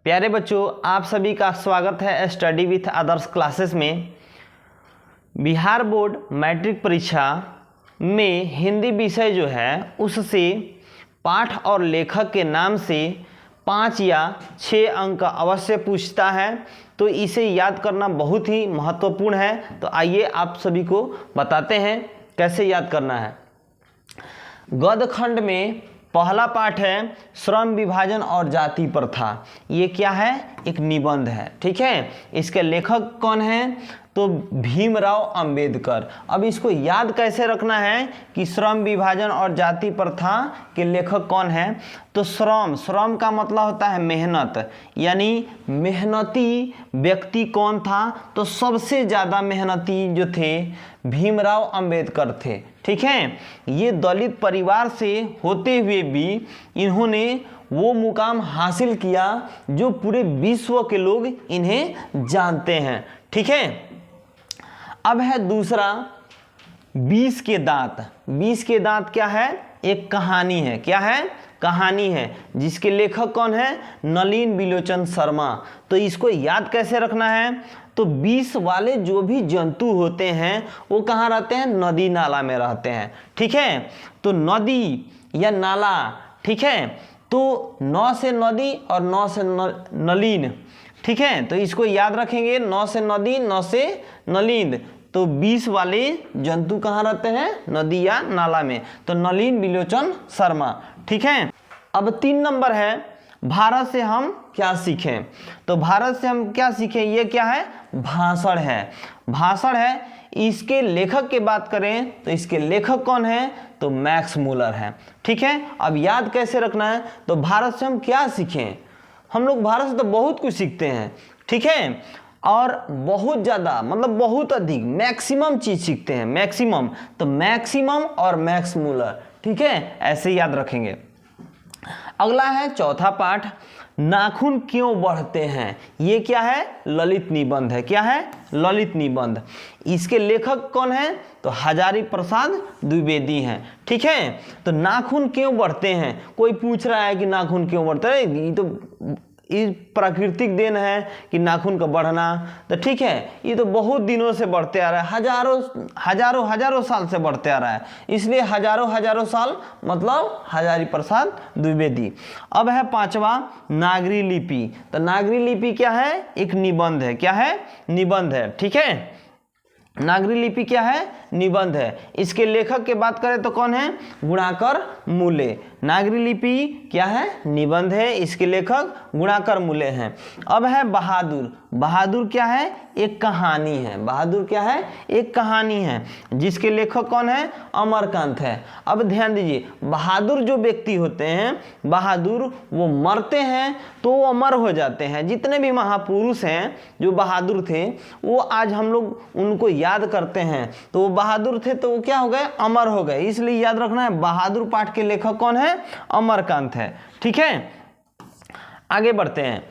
प्यारे बच्चों, आप सभी का स्वागत है स्टडी विथ आदर्श क्लासेस में। बिहार बोर्ड मैट्रिक परीक्षा में हिंदी विषय जो है उससे पाठ और लेखक के नाम से 5 या 6 अंक अवश्य पूछता है, तो इसे याद करना बहुत ही महत्वपूर्ण है। तो आइए आप सभी को बताते हैं कैसे याद करना है। गद्य खंड में पहला पाठ है श्रम विभाजन और जाति प्रथा। ये क्या है? एक निबंध है, ठीक है। इसके लेखक कौन हैं? तो भीमराव अंबेडकर। अब इसको याद कैसे रखना है कि श्रम विभाजन और जाति प्रथा के लेखक कौन है? तो श्रम का मतलब होता है मेहनत, यानी मेहनती व्यक्ति कौन था? तो सबसे ज़्यादा मेहनती जो थे भीमराव अंबेडकर थे, ठीक है। ये दलित परिवार से होते हुए भी इन्होंने वो मुकाम हासिल किया जो पूरे विश्व के लोग इन्हें जानते हैं, ठीक है। अब है दूसरा 20 के दांत। 20 के दांत क्या है? एक कहानी है। क्या है? कहानी है, जिसके लेखक कौन है? नलिन बिलोचन शर्मा। तो इसको याद कैसे रखना है? तो 20 वाले जो भी जंतु होते हैं वो कहाँ रहते हैं? नदी नाला में रहते हैं, ठीक है। तो नदी या नाला, ठीक है। तो 9 से नदी और 9 से नलिन, ठीक है। तो इसको याद रखेंगे, 9 से नदी, 9 से नलिन। तो 20 वाले जंतु कहाँ रहते हैं? नदी या नाला में। तो नलिन बिलोचन शर्मा, ठीक है। अब 3 नंबर है भारत से हम क्या सीखें। तो भारत से हम क्या सीखें, ये क्या है? भाषण है। भाषण है। इसके लेखक की बात करें तो इसके लेखक कौन है? तो मैक्स मूलर है, ठीक है। अब याद कैसे रखना है? तो भारत से हम क्या सीखें? हम लोग भारत से तो बहुत कुछ सीखते हैं, ठीक है, और बहुत ज़्यादा मतलब बहुत अधिक मैक्सिमम चीज़ सीखते हैं, मैक्सिमम। तो मैक्सिमम और मैक्स मूलर, ठीक है, ऐसे याद रखेंगे। अगला है चौथा पाठ, नाखून क्यों बढ़ते हैं। ये क्या है? ललित निबंध है। क्या है? ललित निबंध। इसके लेखक कौन है? तो हजारी प्रसाद द्विवेदी हैं, ठीक है। तो नाखून क्यों बढ़ते हैं? कोई पूछ रहा है कि नाखून क्यों बढ़ते हैं, ये तो प्राकृतिक देन है कि नाखून का बढ़ना, तो ठीक है, ये तो बहुत दिनों से बढ़ते आ रहा है, हजारों साल से बढ़ते आ रहा है, इसलिए हजारों साल मतलब हजारी प्रसाद द्विवेदी। अब है 5वां नागरी लिपि। तो नागरी लिपि क्या है? एक निबंध है। क्या है? निबंध है, ठीक है। नागरी लिपि क्या है? निबंध है। इसके लेखक की बात करें तो कौन है? गुणाकर मूले। नागरी लिपि क्या है? निबंध है। इसके लेखक गुणाकर मूले हैं। अब है बहादुर। बहादुर क्या है? एक कहानी है। बहादुर क्या है? एक कहानी है, जिसके लेखक कौन है? अमरकांत है। अब ध्यान दीजिए, बहादुर जो व्यक्ति होते हैं, बहादुर वो मरते हैं तो वो अमर हो जाते हैं। जितने भी महापुरुष हैं जो बहादुर थे, वो आज हम लोग उनको याद करते हैं, तो वो बहादुर थे तो वो क्या हो गए? अमर हो गए। इसलिए याद रखना है, बहादुर पाठ के लेखक कौन है? अमरकांत है, ठीक है। आगे बढ़ते हैं।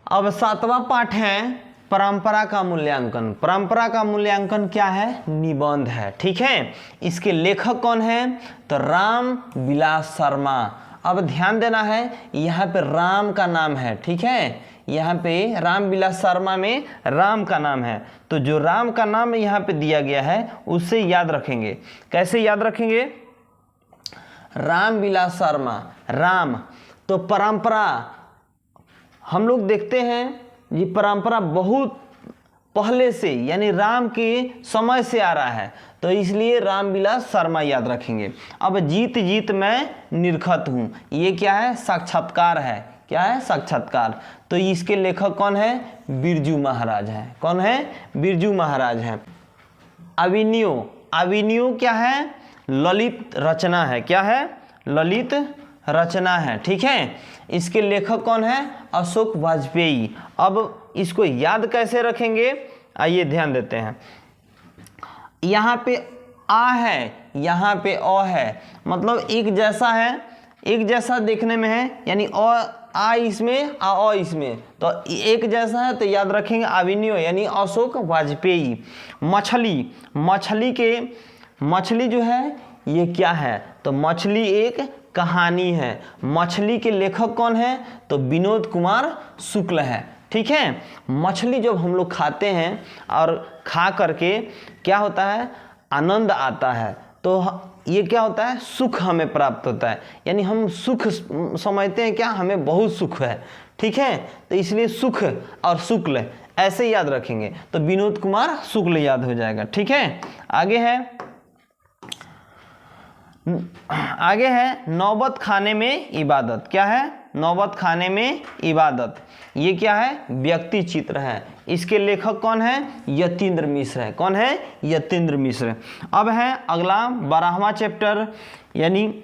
अब 7वां पाठ है परंपरा का मूल्यांकन। परंपरा का मूल्यांकन क्या है? निबंध है, ठीक है। इसके लेखक कौन है? तो राम विलास शर्मा। अब ध्यान देना है, यहाँ पे राम का नाम है, ठीक है। यहाँ पे राम विलास शर्मा में राम का नाम है, तो जो राम का नाम यहाँ पे दिया गया है उससे याद रखेंगे। कैसे याद रखेंगे? राम विलास शर्मा, राम। तो परंपरा हम लोग देखते हैं, ये परंपरा बहुत पहले से यानी राम के समय से आ रहा है, तो इसलिए रामविलास शर्मा याद रखेंगे। अब जीत जीत मैं निरखत हूँ, ये क्या है? साक्षात्कार है। क्या है? साक्षात्कार। तो इसके लेखक कौन है? बिरजू महाराज हैं। कौन है? बिरजू महाराज हैं। अभिनयो। अभिनयो क्या है? ललित रचना है। क्या है? ललित रचना है, ठीक है। इसके लेखक कौन है? अशोक वाजपेयी। अब इसको याद कैसे रखेंगे? आइए ध्यान देते हैं। यहाँ पे आ है, यहाँ पे अ है, मतलब एक जैसा है, एक जैसा देखने में है, यानी आ इसमें अ इसमें, तो एक जैसा है, तो याद रखेंगे अभिनयो यानी अशोक वाजपेयी। मछली जो है ये क्या है? तो मछली एक कहानी है। मछली के लेखक कौन है? तो विनोद कुमार शुक्ल है। ठीक है, मछली जब हम लोग खाते हैं और खा करके क्या होता है, आनंद आता है, तो ये क्या होता है, सुख हमें प्राप्त होता है, यानी हम सुख समझते हैं, क्या हमें बहुत सुख है। ठीक है, तो इसलिए सुख और शुक्ल ऐसे याद रखेंगे, तो विनोद कुमार शुक्ल याद हो जाएगा। ठीक है, आगे है नौबत खाने में इबादत। क्या है? नौबत खाने में इबादत। ये क्या है? व्यक्ति चित्र है। इसके लेखक कौन है? यतीन्द्र मिश्र है। कौन है? यतीन्द्र मिश्र। अब है अगला 12वां चैप्टर, यानी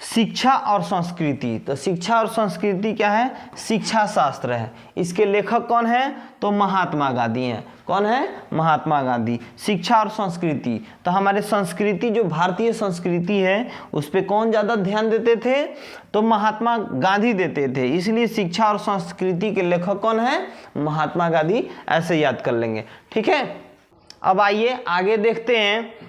शिक्षा और संस्कृति। तो शिक्षा और संस्कृति क्या है? शिक्षा शास्त्र है। इसके लेखक कौन है? तो महात्मा गांधी हैं। कौन है? महात्मा गांधी। शिक्षा और संस्कृति, तो हमारे संस्कृति जो भारतीय संस्कृति है उस पर कौन ज़्यादा ध्यान देते थे? तो महात्मा गांधी देते थे, इसलिए शिक्षा और संस्कृति के लेखक कौन है? महात्मा गांधी। ऐसे याद कर लेंगे। ठीक है, अब आइए आगे देखते हैं।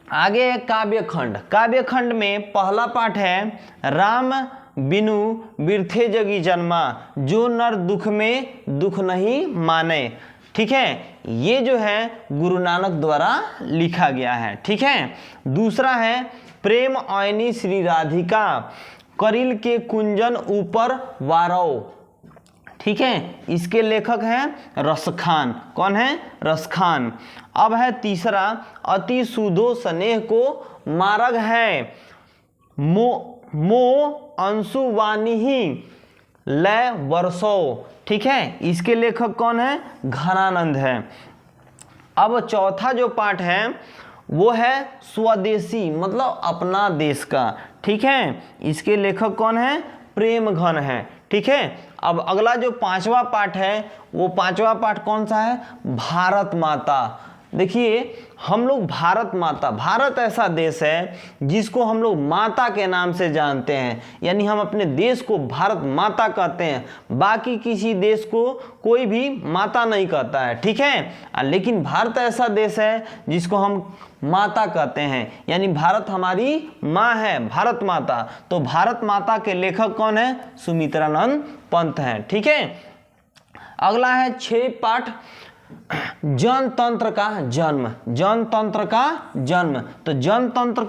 आगे है काव्यखंड। काव्यखंड में पहला पाठ है राम बिनु बिरथे जगी जन्मा, जो नर दुख में दुख नहीं माने। ठीक है, ये जो है गुरु नानक द्वारा लिखा गया है। ठीक है, दूसरा है प्रेम आयनी श्री राधिका, करिल के कुंजन ऊपर वारव। ठीक है, इसके लेखक हैं रसखान। कौन है? रसखान। अब है तीसरा अति सुधो स्नेह को मार्ग है, मो अंशुवानी ही लय वर्षो। ठीक है, इसके लेखक कौन है? घनानंद है। अब चौथा जो पाठ है वो है स्वदेशी, मतलब अपना देश का। ठीक है, इसके लेखक कौन है? प्रेम घन है। ठीक है, अब अगला जो 5वां पाठ है, वो 5वां पाठ कौन सा है? भारत माता। देखिए, हम लोग भारत माता, भारत ऐसा देश है जिसको हम लोग माता के नाम से जानते हैं, यानी हम अपने देश को भारत माता कहते हैं। बाकी किसी देश को कोई भी माता नहीं कहता है। ठीक है, लेकिन भारत ऐसा देश है जिसको हम माता कहते हैं, यानी भारत हमारी माँ है, भारत माता। तो भारत माता के लेखक कौन है? सुमित्रानंद पंत हैं। ठीक है, अगला है 6 पाठ जनतंत्र का जन्म। जनतंत्र का जन्म, तो जनतंत्र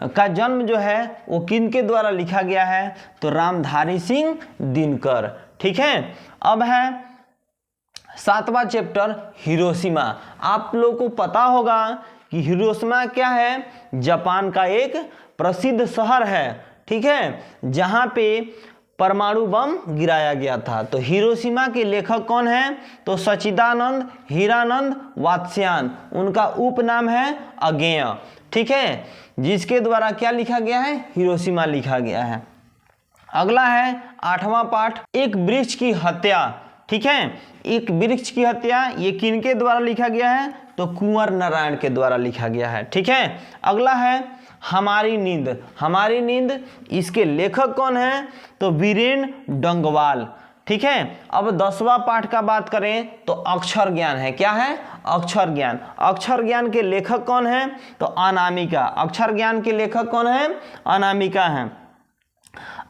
का जन्म जो है वो किनके द्वारा लिखा गया है? तो रामधारी सिंह दिनकर। ठीक है, अब है 7वां चैप्टर हिरोशिमा। आप लोगों को पता होगा कि हिरोशिमा क्या है? जापान का एक प्रसिद्ध शहर है। ठीक है, जहाँ पे परमाणु बम गिराया गया था। तो हिरोशिमा के लेखक कौन है? तो सच्चिदानंद हीरानंद वात्स्यायन। उनका उपनाम है अज्ञेय। ठीक है, जिसके द्वारा क्या लिखा गया है? हिरोशिमा लिखा गया है। अगला है 8वां पाठ एक वृक्ष की हत्या। ठीक है, एक वृक्ष की हत्या, ये किनके द्वारा लिखा गया है? तो कुंवर नारायण के द्वारा लिखा गया है। ठीक है, अगला है हमारी नींद। हमारी नींद, इसके लेखक कौन है? तो वीरेन डंगवाल। ठीक है, अब 10वां पाठ का बात करें तो अक्षर ज्ञान है। क्या है? अक्षर ज्ञान। अक्षर ज्ञान के लेखक कौन है? तो अनामिका। अक्षर ज्ञान के लेखक कौन है? अनामिका हैं।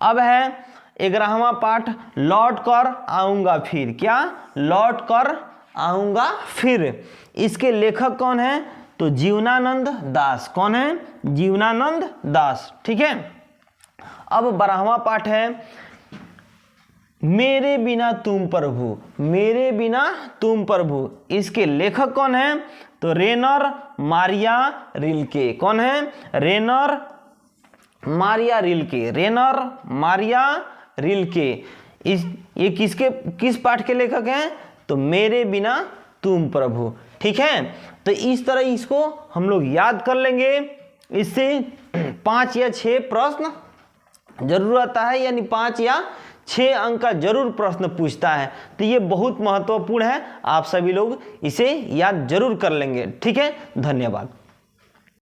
अब है 11वां पाठ लौट कर आऊँगा फिर। क्या? लौट कर आऊँगा फिर। इसके लेखक कौन है? तो जीवनानंद दास। कौन है? जीवनानंद दास। ठीक है, अब 12वां पाठ है मेरे बिना तुम प्रभु। मेरे बिना तुम प्रभु, इसके लेखक कौन है? तो रेनर मारिया रिल्के। कौन है? Rainer Maria Rilke. Rainer Maria Rilke. ये किस पाठ के लेखक हैं? तो मेरे बिना तुम प्रभु। ठीक है, तो इस तरह इसको हम लोग याद कर लेंगे। इससे 5 या 6 प्रश्न जरूर आता है, यानी 5 या 6 अंक का जरूर प्रश्न पूछता है। तो ये बहुत महत्वपूर्ण है, आप सभी लोग इसे याद जरूर कर लेंगे। ठीक है, धन्यवाद।